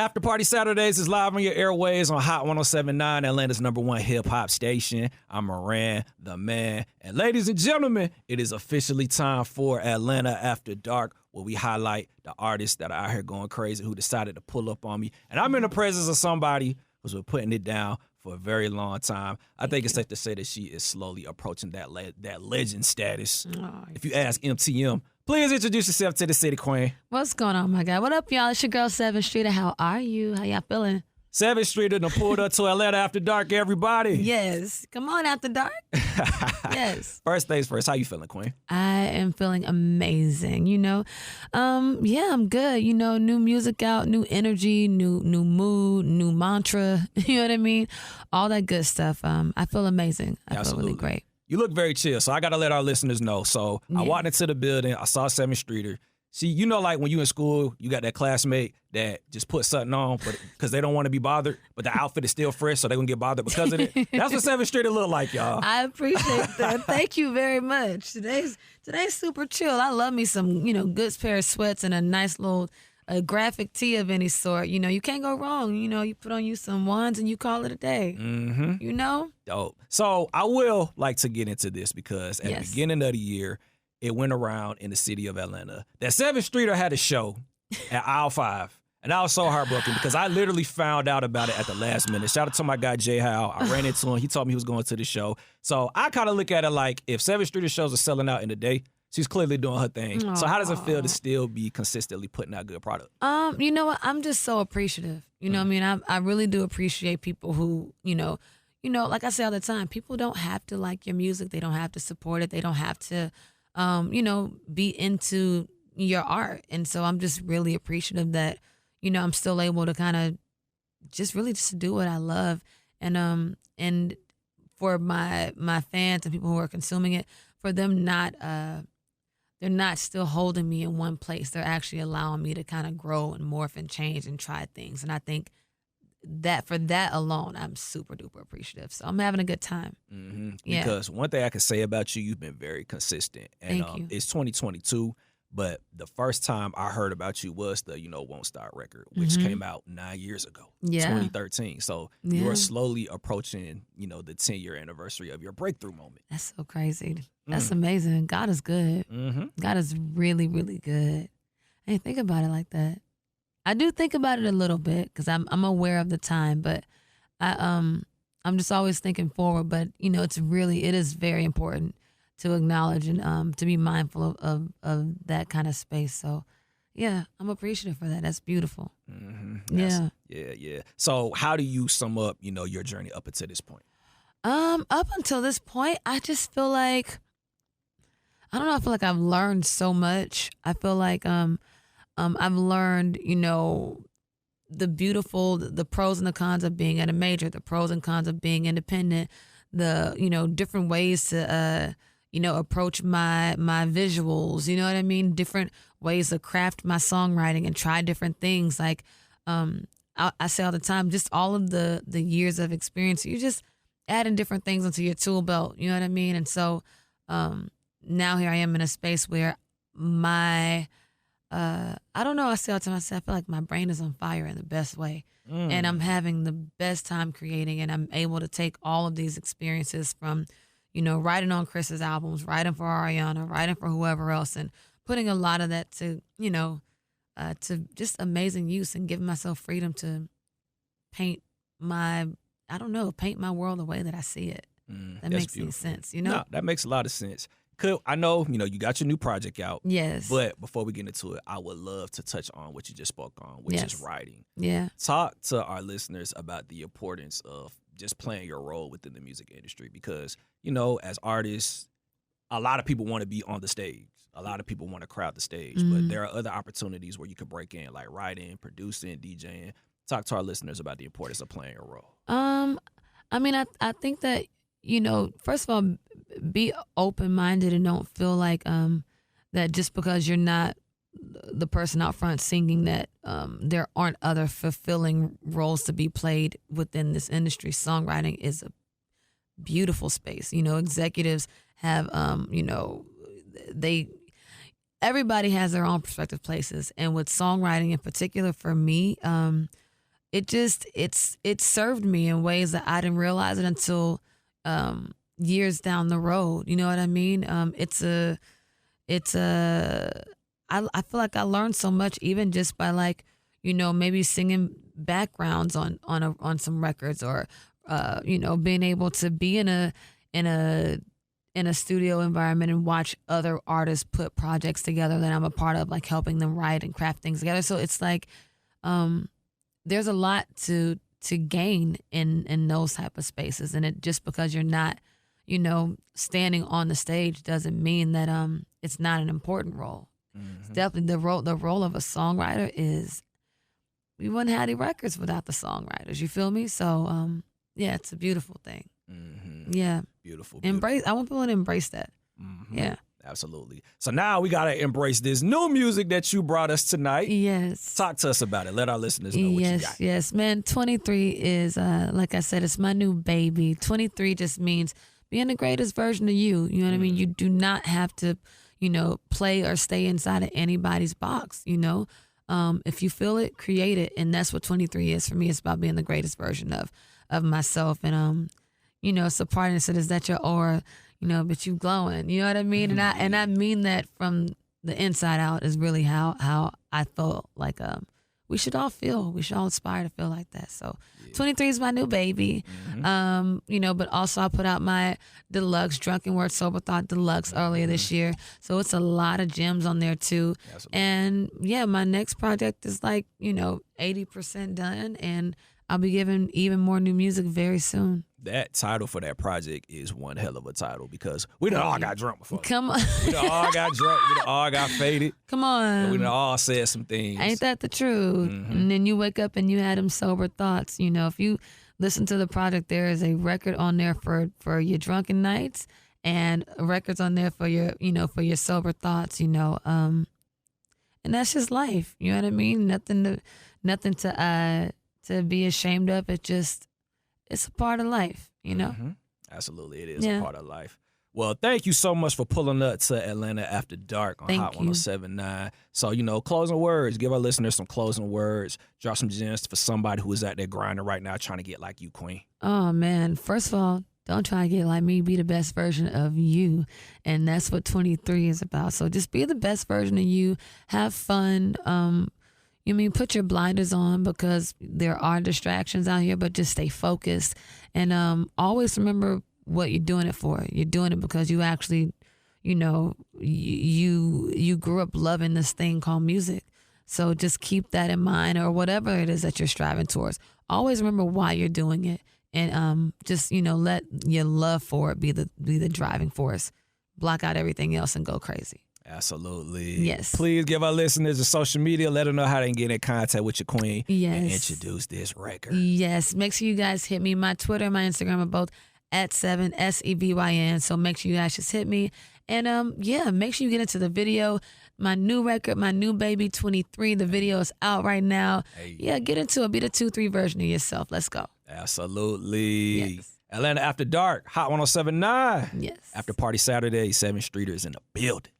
After Party Saturdays is live on your airways on Hot 107.9, Atlanta's #1 hip-hop station. I'm Moran, the man. And ladies and gentlemen, it is officially time for Atlanta After Dark, where we highlight the artists that are out here going crazy who decided to pull up on me. And I'm in the presence of somebody who's been putting it down for a very long time. I think it's safe to say that she is slowly approaching that legend status. Oh, if you ask MTM, please introduce yourself to the city, queen. what's going on, my guy? What up, y'all? It's your girl, Sevyn Streeter. How are you? How y'all feeling? Sevyn Streeter done pulled up to Atlanta After Dark, everybody. Yes. Come on, After Dark. Yes. First things first, how you feeling, queen? I am feeling amazing, Yeah, I'm good. New music out, new energy, new mood, new mantra. You know what I mean? All that good stuff. I feel amazing. I feel really great. You look very chill, so I got to let our listeners know. So I walked into the building, I saw Sevyn Streeter. See, like when you in school, you got that classmate that just put something on because they don't want to be bothered, but the outfit is still fresh, so they're going to get bothered because of it. That's what Sevyn Streeter look like, y'all. I appreciate that. Thank you very much. Today's super chill. I love me some, good pair of sweats and a nice little graphic tee of any sort. You can't go wrong. You put on you some ones and you call it a day. Mm-hmm. Dope. So I will like to get into this because at the beginning of the year, it went around in the city of Atlanta that Sevyn Streeter had a show at Aisle 5. And I was so heartbroken because I literally found out about it at the last minute. Shout out to my guy, Jay Howe. I ran into him. He told me he was going to the show. So I kind of look at it like if Sevyn Streeter shows are selling out in a day, she's clearly doing her thing. Aww. So how does it feel to still be consistently putting out good product? You know what? I'm just so appreciative. You know what I mean? I really do appreciate people who, like I say all the time, people don't have to like your music. They don't have to support it. They don't have to be into your art. And so I'm just really appreciative that, I'm still able to kind of just do what I love. And for my fans and people who are consuming it, for them they're not still holding me in one place. They're actually allowing me to kind of grow and morph and change and try things. And I think that for that alone, I'm super duper appreciative. So I'm having a good time. Mm-hmm. Yeah. Because one thing I can say about you, you've been very consistent. And Thank you. It's 2022, but the first time I heard about you was the Won't Stop record, which came out 9 years ago, 2013. So you are slowly approaching, the 10-year anniversary of your breakthrough moment. That's so crazy. That's amazing. God is good. God is really, really good. I didn't think about it like that. I do think about it a little bit because I'm aware of the time, but I'm just always thinking forward. But it is very important to acknowledge and to be mindful of that kind of space. So yeah, I'm appreciative for that. That's beautiful. Yeah. So how do you sum up your journey up until this point? Up until this point, I just feel like I feel like I've learned so much. I feel like I've learned, the pros and the cons of being at a major, the pros and cons of being independent, the, different ways to, approach my visuals, you know what I mean? Different ways to craft my songwriting and try different things. Like, I say all the time, just all of the years of experience, you're just adding different things into your tool belt, you know what I mean? And so, now here I am in a space where I don't know. I say all the time, I feel like my brain is on fire in the best way. And I'm having the best time creating, and I'm able to take all of these experiences from, writing on Chris's albums, writing for Ariana, writing for whoever else, and putting a lot of that to, to just amazing use and giving myself freedom to paint my world the way that I see it. That makes any sense, No, that makes a lot of sense. I know, you got your new project out. Yes. But before we get into it, I would love to touch on what you just spoke on, which is writing. Yeah. Talk to our listeners about the importance of just playing your role within the music industry because, as artists, a lot of people want to be on the stage. A lot of people want to crowd the stage, but there are other opportunities where you can break in, like writing, producing, DJing. Talk to our listeners about the importance of playing your role. I think that, first of all, be open-minded and don't feel like that just because you're not the person out front singing that there aren't other fulfilling roles to be played within this industry. Songwriting is a beautiful space. Executives have, everybody has their own perspective places. And with songwriting in particular, for me, it served me in ways that I didn't realize it until years down the road. You know what I mean? I feel like I learned so much even just by like, maybe singing backgrounds on some records, or being able to be in a studio environment and watch other artists put projects together that I'm a part of, like helping them write and craft things together. So it's like there's a lot to gain in those type of spaces, and it just because you're not standing on the stage doesn't mean that it's not an important role. It's definitely the role of a songwriter is, we wouldn't have any records without the songwriters. You feel me? So yeah, it's a beautiful thing. Yeah, beautiful. Embrace. I want people to embrace that. Yeah, absolutely. So now we gotta embrace this new music that you brought us tonight. Yes. Talk to us about it. Let our listeners know what you got. Yes, man. 23 is like I said, it's my new baby. 23 just means being the greatest version of you. You know what I mean? You do not have to, play or stay inside of anybody's box. If you feel it, create it, and that's what 23 is for me. It's about being the greatest version of myself, and it's a part of it. Is that your aura? But you glowing. You know what I mean? And I mean that from the inside out. Is really how I felt like we should all feel. We should all aspire to feel like that. So 23 is my new baby. But also I put out my deluxe Drunken Word Sober Thought Deluxe earlier this year. So it's a lot of gems on there too. Absolutely. And yeah, my next project is like, 80% done, and I'll be giving even more new music very soon. That title for that project is one hell of a title, because we done all got drunk before. Come on. We done all got drunk. We done all got faded. Come on. We done all said some things. Ain't that the truth? And then you wake up and you had them sober thoughts. If you listen to the project, there is a record on there for your drunken nights, and records on there for your, for your sober thoughts, and that's just life. You know what I mean? Nothing to be ashamed of. It's a part of life, Absolutely, it is a part of life. Well, thank you so much for pulling up to Atlanta After Dark on Hot 107.9. So, closing words. Give our listeners some closing words. Drop some gems for somebody who is out there grinding right now trying to get like you, Queen. Oh, man. First of all, don't try to get like me. Be the best version of you. And that's what 23 is about. So just be the best version of you. Have fun. Put your blinders on, because there are distractions out here, but just stay focused. And always remember what you're doing it for. You're doing it because you actually, you grew up loving this thing called music. So just keep that in mind, or whatever it is that you're striving towards. Always remember why you're doing it, and just let your love for it be the driving force. Block out everything else and go crazy. Absolutely. Yes. Please give our listeners the social media. Let them know how they can get in contact with your queen. Yes. And introduce this record. Yes. Make sure you guys hit me. My Twitter and my Instagram are both at Sevyn, Sevyn. So make sure you guys just hit me. And make sure you get into the video. My new record, my new baby, 23. The video is out right now. Hey. Yeah, get into it. Be the 2-3 version of yourself. Let's go. Absolutely. Yes. Atlanta After Dark, Hot 107.9. Yes. After Party Saturday, 7th Streeters in the building.